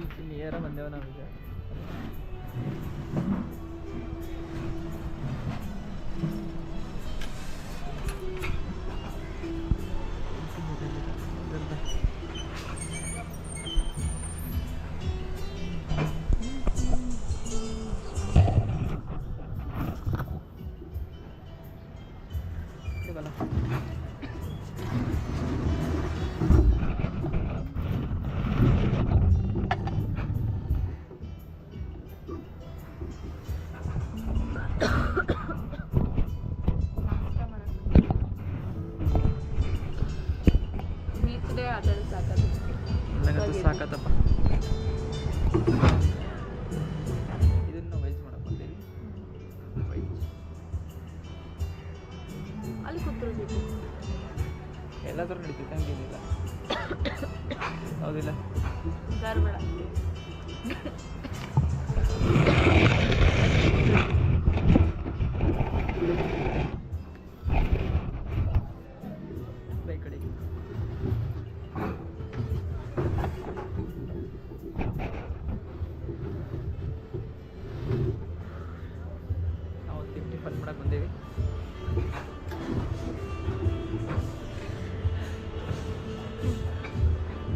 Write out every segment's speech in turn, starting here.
Beach ನಿಯರ ಬಂದೇವ ನಾವೀಗ. ಸಾಕತ್ತಪ್ಪ. ಇದನ್ನು veg ಮಾಡಕ್ಕೆ ಬಂದೀವಿ. ವೆಜ್ ಅಲ್ಲಿ ಕೂತ್ಕೊಳ್ಬೇಕು. ಎಲ್ಲಾದ್ರೂ ನಡೀತೈತೆ, ಹಂಗೇನಿಲ್ಲ. ಹೌದಿಲ್ಲ? ಧಾರವಾಡ ಬೈ ಕಡೆ ನಾವು ಟಿಫನ್ ಮಾಡಕ್ಕೆ ಬಂದೇವಿ.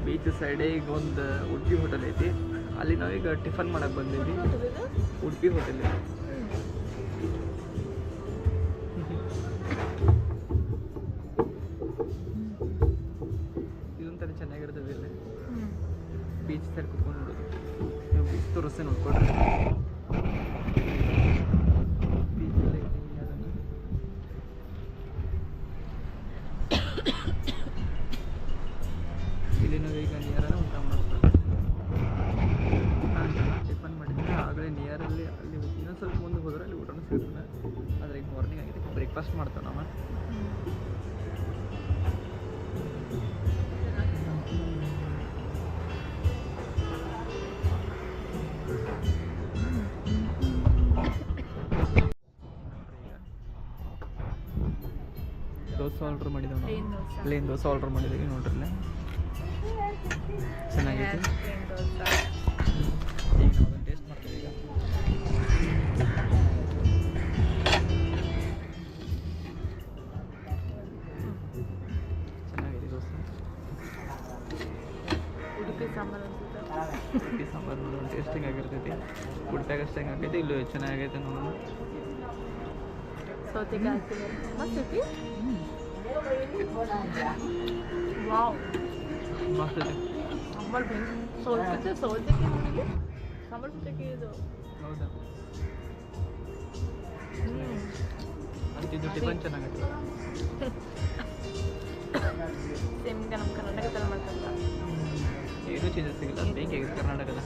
ಬೀಚ್ ಸೈಡೇ ಈಗ ಒಂದು ಉಡುಪಿ ಹೋಟೆಲ್ ಐತಿ, ಅಲ್ಲಿ ನಾವೀಗ ಟಿಫನ್ ಮಾಡಕ್ಕೆ ಬಂದೇವಿ. ಉಡುಪಿ ಹೋಟೆಲ್ ಐತಿ. ಇದೊಂಥರ ಚೆನ್ನಾಗಿರ್ತದೆ. ಇಲ್ಲಿ ಬೀಚ್ ಸೈಡ್ ಕುತ್ಕೊಂಡು ನೋಡೋದು. ನೀವು ಬೀಚ್ ತೋರಿಸ್ತೇ ನೋಡ್ಕೊಡ್ರಿ. ಬೀಚಲ್ಲಿ ಅದನ್ನು ಇಲ್ಲಿ ನಾವೀಗ ನಿಯರನ್ನ ಊಟ ಮಾಡ್ತೀವಿ. ಟಿಫನ್ ಮಾಡಿದ್ರೆ ಆಗಲೇ ನಿಯರಲ್ಲಿ ಅಲ್ಲಿ ಇನ್ನೊಂದು ಸ್ವಲ್ಪ ಮುಂದೆ ಹೋದ್ರೆ ಅಲ್ಲಿ ಊಟನೂ ಸಿಗುತ್ತೆ. ಆದರೆ ಈಗ ಮಾರ್ನಿಂಗ್ ಆಗಿದೆ, ಬ್ರೇಕ್ಫಾಸ್ಟ್ ಮಾಡ್ತೇವೆ ನಾವು. ದೋಸೆ ಆರ್ಡ್ರ್ ಮಾಡಿದ್ದೇವೆ ನಾವು. ಪ್ಲೇನ್ ದೋಸೆ ಆರ್ಡ್ರ್ ಮಾಡಿದ್ದೀವಿ ನೋಡ್ರಿ. ಚೆನ್ನಾಗೈತಿ. ಈಗ ನಾವು ಅದನ್ನು ಟೇಸ್ಟ್ ಮಾಡ್ತೀವಿ. ಈಗ ಚೆನ್ನಾಗಿದೆ ದೋಸೆ. ಉಡುಪಿ ಸಾಂಬಾರು ಅನ್ಸುತ್ತೆ. ಉಡುಪಿ ಸಾಂಬಾರು ಟೇಸ್ಟಿಂಗ್ ಆಗಿರ್ತೈತಿ. ಉಡುಪಿಯಾಗ ಅಷ್ಟೇ ಹೆಂಗಾಗೈತಿ, ಇಲ್ಲಿ ಚೆನ್ನಾಗೈತೆ ನೋಡೋಣ. ಸೌತೆಕಾಯಿ ಹಾಕಿದ್ದಾರೆ ಮಸ್ತ್ ಐತಿ. ವಾವ್ ಮಸ್ತ್ ಐತಿ. ಸಾಂಬಾರು ಸೌತೆಕಾಯಿ ನೋಡಿ, ಸಾಂಬಾರು ಸೌತೆಕಾಯಿ ಇದು. ಹೌದಾ? ಅಂತಿದ್ದು ಟಿಫನ್ ಚೆನ್ನಾಗೈತಿ. ಸೇಮ್ ಈಗ ನಮ್ಮ ಕರ್ನಾಟಕದಲ್ಲಿ ಮಾಡ್ತಾರಲ್ಲ, ಏನೂ ಚೇಂಜಸ್ ಸಿಗಿಲ್ಲ. ಬೇಕಿದೆ ಕರ್ನಾಟಕದ.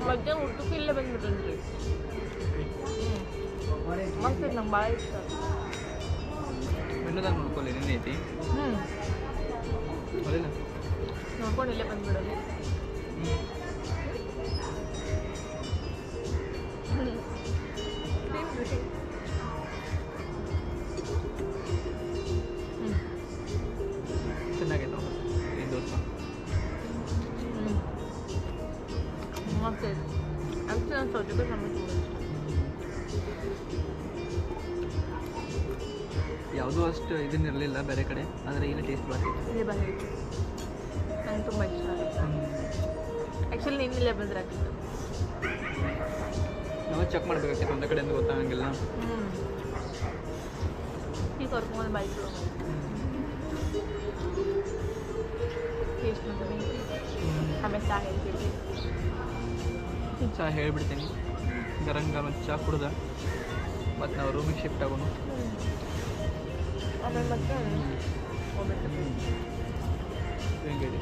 ಮಧ್ಯಾಹ್ನ ಊಟಕ್ಕೆ ಇಲ್ಲೇ ಬಂದ್ಬಿಟ್ರಿ. ಮಸ್ತ್ ಐತಿ, ನಂಗೆ ಭಾಳ ಇಷ್ಟ. ಮೆನುದಾಗ ನೋಡ್ಕೊಳ್ಳಿ ಏನೈತಿ. ಹೌದಿಲ್ಲ? ನೋಡ್ಕೊಂಡು ಇಲ್ಲೇ ಬಂದ್ಬಿಡೋದು. ಚೆನ್ನಾಗೈತೆ ನೋಡಿ ಈ ದೋಸೆ. ಮಸ್ತ್ ಐತಿ. ಆ್ಯಕ್ಚುಲಿ ನಾನು ಸೌತೆಕಾಯಿ ಸಾಂಬಾರು ತುಂಬ ಇಷ್ಟ. ಯಾವುದೂ ಅಷ್ಟು ಇದನ್ನಿರಲಿಲ್ಲ ಬೇರೆ ಕಡೆ, ಆದರೆ ಇಲ್ಲಿ ಟೇಸ್ಟ್ ಬರ್ತೈತೆ. ಇದೇ ಭಾಳ ಐತಿ, ನಂಗೆ ತುಂಬ ಇಷ್ಟ ಆಗುತ್ತೆ. ಆ್ಯಕ್ಚುಲಿ ನೀನು ಇಲ್ಲೇ ಬಂದ್ರೆ ಆಗ್ತದೆ. ನಾವು ಚೆಕ್ ಮಾಡಬೇಕಾಗ್ತೈತೆ, ಒಂದೇ ಕಡೆಯಿಂದ ಗೊತ್ತಾಗಂಗಿಲ್ಲ. ಈಗ ಕರ್ಕೊಂಡು ಬೈಕ್ ಟೇಸ್ಟ್ ಮಾಡ್ತೀನಿ. ಆಮೇಲೆ ಚಹಾ ಹೇಳ್ತೀವಿ. ಚಹಾ ಹೇಳಿಬಿಡ್ತೀನಿ. ಗರಂ ಗರಂ ಚಹಾ ಕುಡ್ದ ಮತ್ತು ನಾವು ರೂಮಿಗೆ ಶಿಫ್ಟ್ ಆಗೋಣ. ಆಮೇಲೆ ಮತ್ತೆ ಹೆಂಗಿದೆ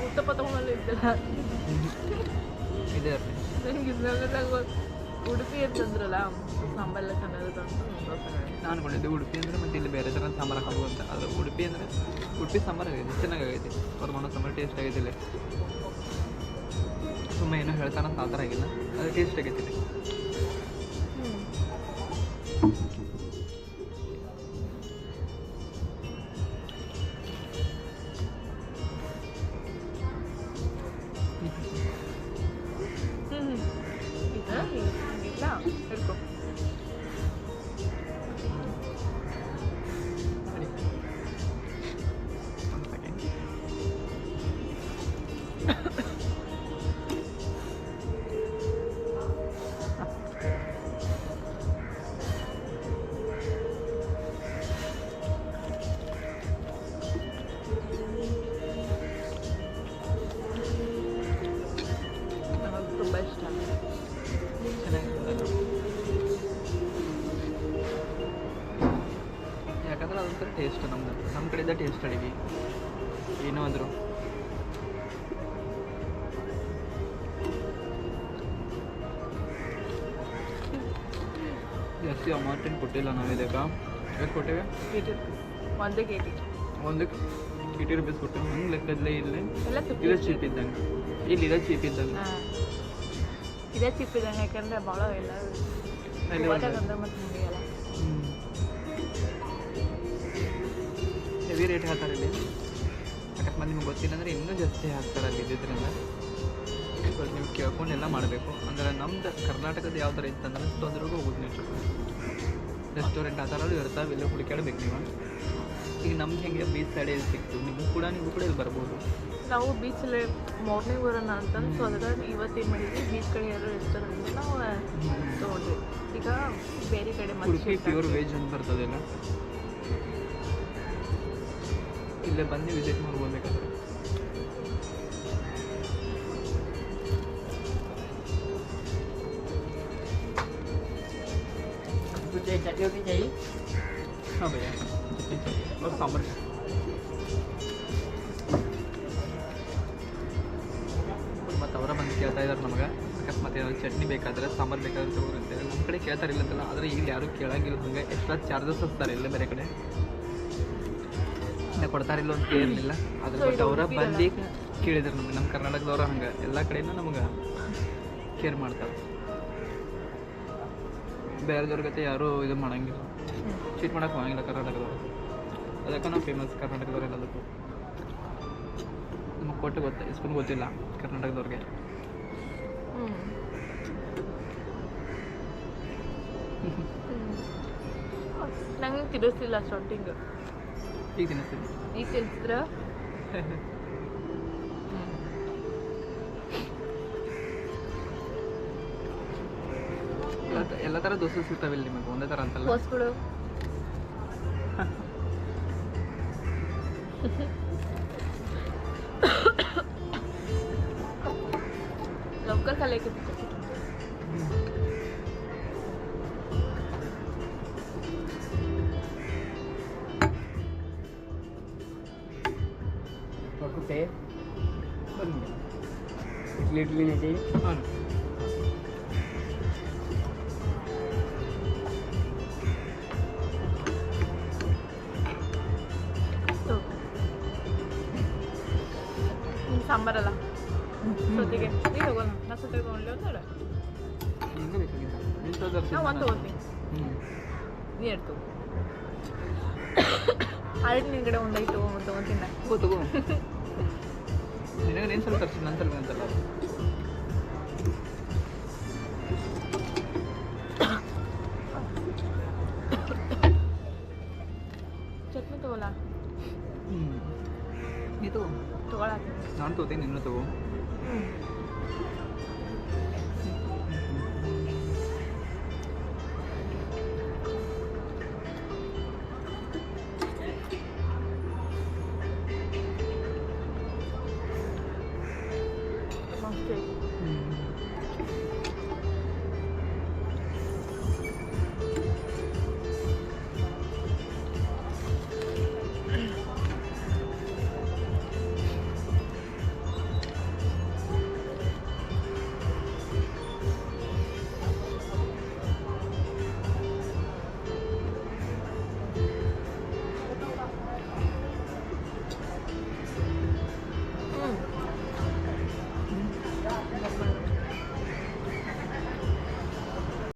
ಉತ್ತಪ್ಪ ತಗೊಂಡಲ್ಲ ಇದ್ದಲ್ಲ ಇದೆ ಇರಲಿ. ನನಗೆ ಇದನ್ನೆಲ್ಲ ಉಡುಪಿ ಅಂತಂದ್ರಲ್ಲ, ಸಾಂಬಾರೆಲ್ಲ ಚೆನ್ನಾಗಿರುತ್ತೆ ಅಂತ ನಾನು ಅನ್ಕೊಂಡಿದ್ದೆ ಉಡುಪಿ ಅಂದರೆ ಮತ್ತೆ ಇಲ್ಲಿ ಬೇರೆ ಥರ ಸಾಂಬಾರು ಹಾಕೋದು ಅಂತ. ಆದರೆ ಉಡುಪಿ ಅಂದರೆ ಉಡುಪಿ ಸಾಂಬಾರು ಆಗೈತೆ, ಚೆನ್ನಾಗೈತಿ. ಅವ್ರು ಮಾಡೋ ಸಾಂಬಾರು ಟೇಸ್ಟ್ ಆಗೈತಿ. ಇಲ್ಲಿ ಸುಮ್ಮ ಏನೋ ಹೇಳ್ತಾನೆ ಆ ಥರ ಆಗಿಲ್ಲ, ಅದು ಟೇಸ್ಟ್ ಆಗೈತಿ. ಟೇಸ್ಟ್ ನಮ್ಮ ಕಡೆದ ಟೇಸ್ಟ್ ಅಡಿಗೆ ಏನೋ ಅಂದರು. ಜಾಸ್ತಿ ಅಮೌಂಟ್ ಏನು ಕೊಟ್ಟಿಲ್ಲ ನಾವು ಇದಕ್ಕೆ. ಎಷ್ಟು ಕೊಟ್ಟಿವೆ? 80 ಒಂದಕ್ಕೆ 80. ಒಂದಕ್ಕೆ 80 ರೂಪೀಸ್ ಕೊಟ್ಟಿವಿ. ಹಂಗೆ ಲೆಕ್ಕದಲ್ಲೇ ಇಲ್ಲಿ ಎಲ್ಲ ಇದೇ ಚೀಪ್ ಇದ್ದಂಗೆ. ಇಲ್ಲಿ ಇದೇ ಚೀಪ್ ಇದ್ದಂಗೆ. ಇದೇ ಚಿಪ್ ಇದ್ದಂಗೆ, ಯಾಕಂದರೆ ಭಾಳ ಎಲ್ಲ ಮತ್ತೆ ಮುಗಿಯಲ್ಲ. ಹೆವಿ ರೇಟ್ ಹಾಕ್ತಾರೆ ಇಲ್ಲಿ. ಅಕಸ್ಮಾತ್ ನಿಮ್ಗೆ ಗೊತ್ತಿಲ್ಲ ಅಂದರೆ ಇನ್ನೂ ಜಾಸ್ತಿ ಹಾಕ್ತಾರೆ ಅಲ್ಲಿ ಇದ್ದಿದ್ದರಿಂದ. ಬಟ್ ನೀವು ಕೇಳ್ಕೊಂಡು ಎಲ್ಲ ಮಾಡಬೇಕು. ಅಂದರೆ ನಮ್ದು ಕರ್ನಾಟಕದ ಯಾವ ಥರ ಇತ್ತಂದ್ರೆ ತೊಂದರೆಗೂ ಹೋಗೋದು ನೀವು. ರೆಸ್ಟೋರೆಂಟ್ ಆ ಥರ ಇರ್ತಾವೆ, ಇಲ್ಲೇ ಹುಡುಕಾಡ್ಬೇಕು ನೀವು. ಈಗ ನಮ್ಗೆ ಹೆಂಗೆ ಬೀಚ್ ಸೈಡೇ ಸಿಕ್ತು, ನೀವು ಕೂಡ ಇಲ್ಲಿ ಬರ್ಬೋದು. ನಾವು ಬೀಚಲ್ಲಿ ಮಾರ್ನಿಂಗ್ ಬರೋಣ ಅಂತಂದು, ಸೊ ಅದಕ್ಕೆ ಇವತ್ತೇನು ಮಾಡಿದ್ವಿ, ಬೀಚ್ ಕಡೆ ಯಾರು ರೆಸ್ಟೋರೆಂಟ್ ನಾವು ತೊಗೊಂಡ್ವಿ. ಈಗ ಬೇರೆ ಕಡೆ ಉಡುಪಿ ಪ್ಯೂರ್ ವೆಜ್ ಅಂತ ಬರ್ತದಲ್ಲ, ಇಲ್ಲೇ ಬಂದು ವಿಸಿಟ್ ಮಾಡ್ಬೋಬೇಕಾದ್ರೆ. चटनी भी चाहिए? हाँ भैया, चटनी चाहिए और सांभर. ಮತ್ತು ಅವರ ಬಂದು ಕೇಳ್ತಾ ಇದ್ದಾರೆ ನಮಗೆ, ಅಕಸ್ಮಾತ್ ಏನಾದ್ರು ಚಟ್ನಿ ಬೇಕಾದರೆ ಸಾಂಬಾರು ಬೇಕಾದ್ರೆ ತಗೋರಿ ಅಂತೇಳಿ. ನಮ್ಮ ಕಡೆ ಕೇಳ್ತಾರೆ ಇಲ್ಲಂತಲ್ಲ, ಆದರೆ ಇಲ್ಲಿ ಯಾರು ಕೇಳಂಗಿಲ್ಲ. ಹಂಗೆ ಎಕ್ಸ್ಟ್ರಾ ಚಾರ್ಜಸ್ ಹಚ್ತಾರೆ ಇಲ್ಲ ಬೇರೆ ಕಡೆ ಕೊಡ್ತಾರಿಲ್ಲ ಅಂತ ಕೇಳಿರಲಿಲ್ಲ. ಅದ್ರ ಬಟ್ ಅವರ ಬಂದು ಕೇಳಿದ್ರು ನಮಗೆ. ನಮ್ಮ ಕರ್ನಾಟಕದವ್ರು ಹಂಗೆ ಎಲ್ಲ ಕಡೆಯೂ ನಮ್ಗೆ ಕೇರ್ ಮಾಡ್ತಾರೆ. ಬೇರೆದವ್ರ ಗತೆ ಯಾರೂ ಇದು ಮಾಡೋಂಗಿಲ್ಲ, ಚೀಟ್ ಮಾಡೋಕೆ ಹೋಗಂಗಿಲ್ಲ ಕರ್ನಾಟಕದವ್ರು. ಅದಕ್ಕೆ ನಾವು ಫೇಮಸ್ ಕರ್ನಾಟಕದವ್ರು ಎಲ್ಲದಕ್ಕೂ. ನಮಗೆ ಕೊಟ್ಟು ಇಸ್ಕೊಂಡು ಗೊತ್ತಿಲ್ಲ ಕರ್ನಾಟಕದವ್ರಿಗೆ. ನಂಗೆ ತಿನ್ನಿಸ್ತಿಲ್ಲ ಸ್ಟಾರ್ಟಿಂಗ್. ಈಗ ತಿನ್ನಿಸ್ತೀನಿ. ಈಗ ತಿನ್ಸಿದ್ರೆ ಎಲ್ಲ ಥರ ದೋಸೆ ಸಿಗ್ತಾವಿಲ್ಲ ನಿಮಗೆ, ಒಂದೇ ಥರ ಅಂತಲ್ಲ. ಹೊಸ್ಬಿಡು. लवकर खाले की कुछ है? इडली नहीं चाहिए? हाँ. सांबार अಲ್ಲ ಸೊತ್ತಿಗೆ ನೀನು ಹೋಗೋಣ. ನಾ ಸೊತ್ತಿಗೆ ತೊಗೊಂಡ್ಲಿ ಒಂದಲ್ಲ ಹಿಂಗೆ ಬೇಕಾಗಿಲ್ಲ. ನಾ ಒಂದು ತೊಗೋತೀನಿ, ನೀ ಇಡ್ತು ಆಯ್ತು. ನಿನ್ನ ಕಡೆ ಒಂದೈತು ತೊಗೊಂತೀನಿ. ತಗೋ ನಿನಗೆ ಏನು ಸಲ ತರ್ಸಿ ನನ್ನ ಸಲ ಅಂತಲ್ಲ.